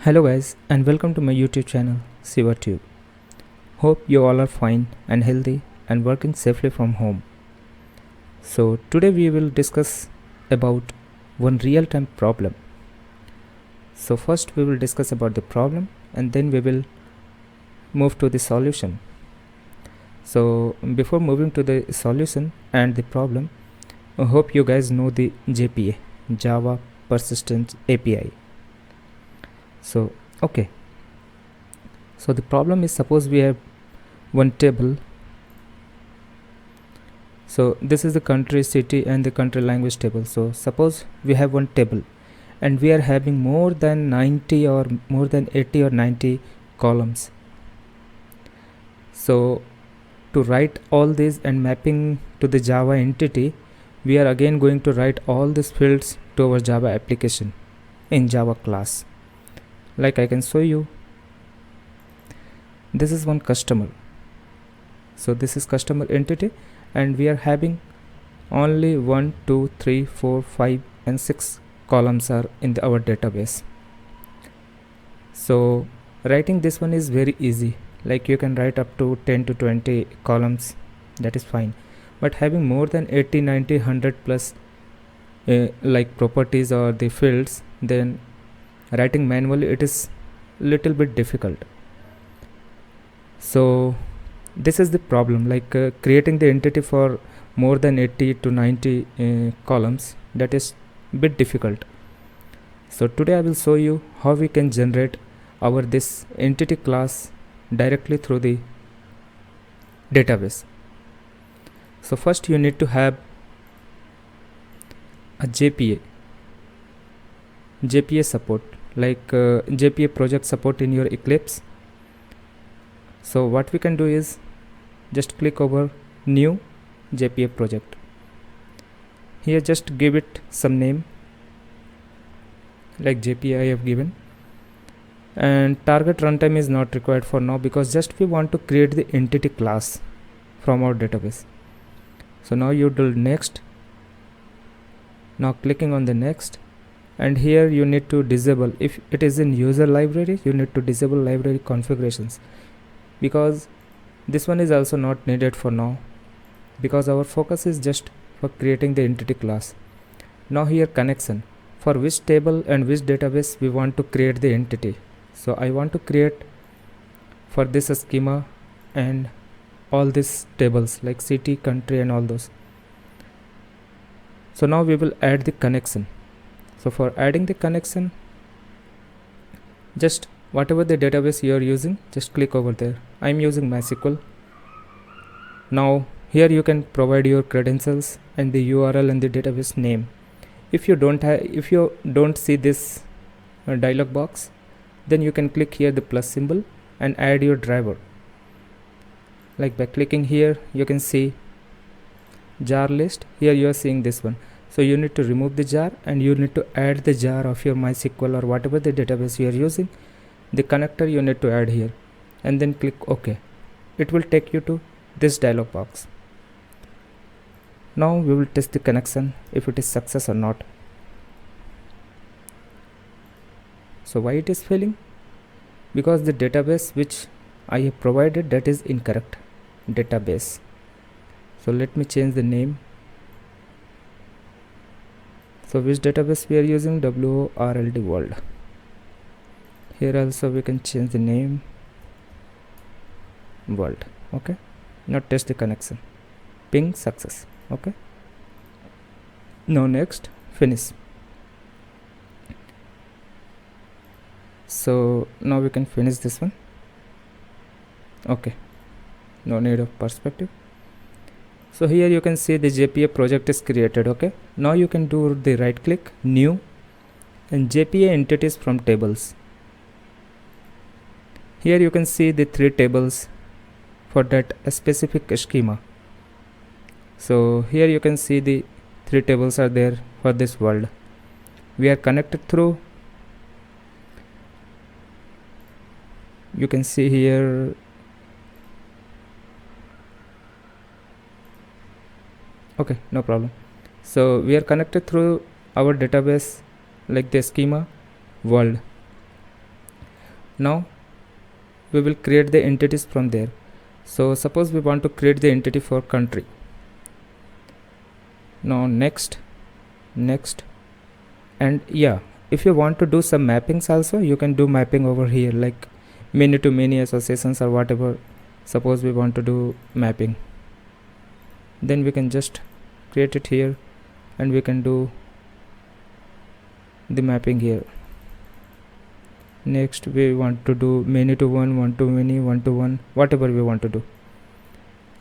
Hello guys and welcome to my YouTube channel SivaTube. Hope you all are fine and healthy and working safely from home. So today we will discuss about one real-time problem. So first we will discuss about the problem and then we will move to the solution. So before moving to the solution and the problem, I hope you guys know the JPA, Java Persistent API. So the problem is, suppose we have one table. So this is the country, city and the country language table. So suppose we have one table and we are having more than 90 or more than 80 or 90 columns. So to write all these and mapping to the Java entity, we are again going to write all these fields to our Java application in Java class. Like I can show you, this is one customer. So this is customer entity and we are having only 1 2 3 4 5 and 6 columns are in our database. So writing this one is very easy, like you can write up to 10 to 20 columns, that is fine. But having more than 80 90 100 plus like properties or the fields, then writing manually it is little bit difficult. So this is the problem, like creating the entity for more than 80 to 90 columns, that is bit difficult. So today I will show you how we can generate our this entity class directly through the database. So first you need to have a JPA support, like JPA project support in your Eclipse. So what we can do is just click over new JPA project. Here just give it some name, like JPA I have given, and target runtime is not required for now because just we want to create the entity class from our database. So now you do next. Now clicking on the next, and here you need to disable, if it is in user library you need to disable library configurations, because this one is also not needed for now because our focus is just for creating the entity class. Now here connection, for which table and which database we want to create the entity. So I want to create for this schema and all these tables like city, country and all those. So now we will add the connection. So for adding the connection, just whatever the database you are using, just click over there. I am using MySQL. Now here you can provide your credentials and the URL and the database name. If you don't see this dialog box, then you can click here the plus symbol and add your driver. Like by clicking here you can see jar list. Here you are seeing this one. So you need to remove the jar and you need to add the jar of your MySQL or whatever the database you are using. The connector you need to add here and then click OK. It will take you to this dialog box. Now we will test the connection if it is success or not. So why it is failing? Because the database which I have provided, that is incorrect database. So let me change the name. So which database we are using? WORLD world. Here also we can change the name world. Okay, now test the connection. Ping success. Okay, now next finish. So now we can finish this one. Okay, no need of perspective. So here you can see the JPA project is created. Okay, now you can do the right click, new, and JPA entities from tables. Here you can see the 3 tables for that specific schema. So here you can see the 3 tables are there for this world. We are connected through, you can see here, okay, no problem. So we are connected through our database like the schema world. Now we will create the entities from there. So suppose we want to create the entity for country. Now next, and yeah, if you want to do some mappings also, you can do mapping over here, like many to many associations or whatever. Suppose we want to do mapping, then we can just create it here and we can do the mapping here. Next we want to do many to one, one to many, one to one, whatever we want to do,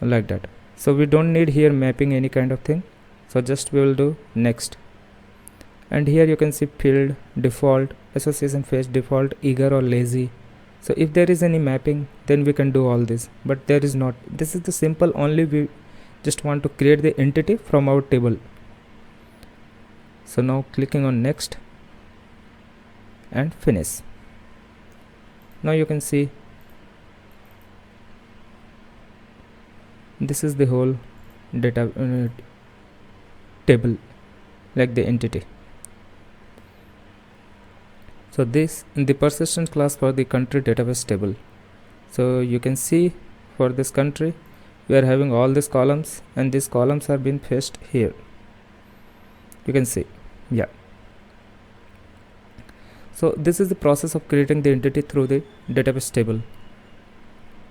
like that. So we don't need here mapping any kind of thing, so just we will do next. And here you can see field, default, association phase, default, eager or lazy. So if there is any mapping, then we can do all this, but there is not. This is the simple, only we just want to create the entity from our table. So now clicking on next and finish. Now you can see this is the whole data table, like the entity. So this in the persistent class for the country database table. So you can see for this country we are having all these columns, and these columns are being fetched here. You can see, yeah. So this is the process of creating the entity through the database table.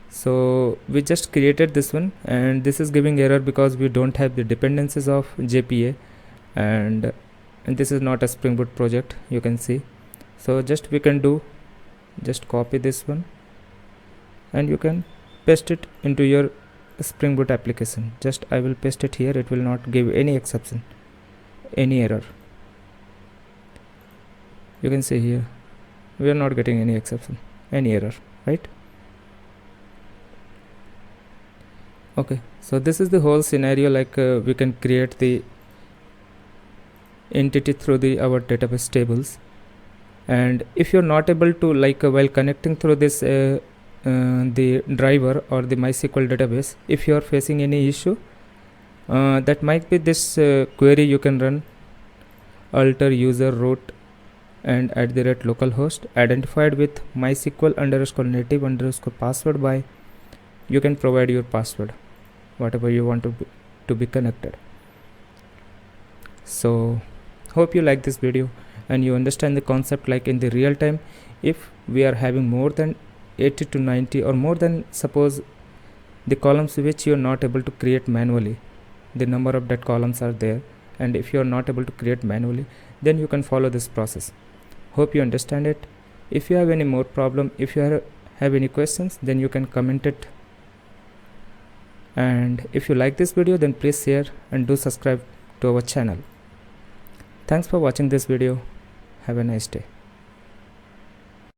So we just created this one, and this is giving error because we don't have the dependencies of JPA, and this is not a Spring Boot project, you can see. So just we can do, just copy this one and you can paste it into your Spring Boot application. Just I will paste it here, it will not give any exception, any error. You can see here we are not getting any exception, any error, right? Okay, so this is the whole scenario, like we can create the entity through the our database tables. And if you're not able to, like while connecting through this the driver or the MySQL database, if you're facing any issue, that might be this query you can run alter user root and @localhost identified with MySQL_native_password by, you can provide your password, whatever you want to be connected. So hope you like this video and you understand the concept, like in the real time, if we are having more than 80 to 90 or more than, suppose the columns which you are not able to create manually, the number of that columns are there, and if you are not able to create manually, then you can follow this process. Hope you understand it. If you have any more problem, if you have any questions, then you can comment it. And if you like this video, then please share and do subscribe to our channel. Thanks for watching this video. Have a nice day.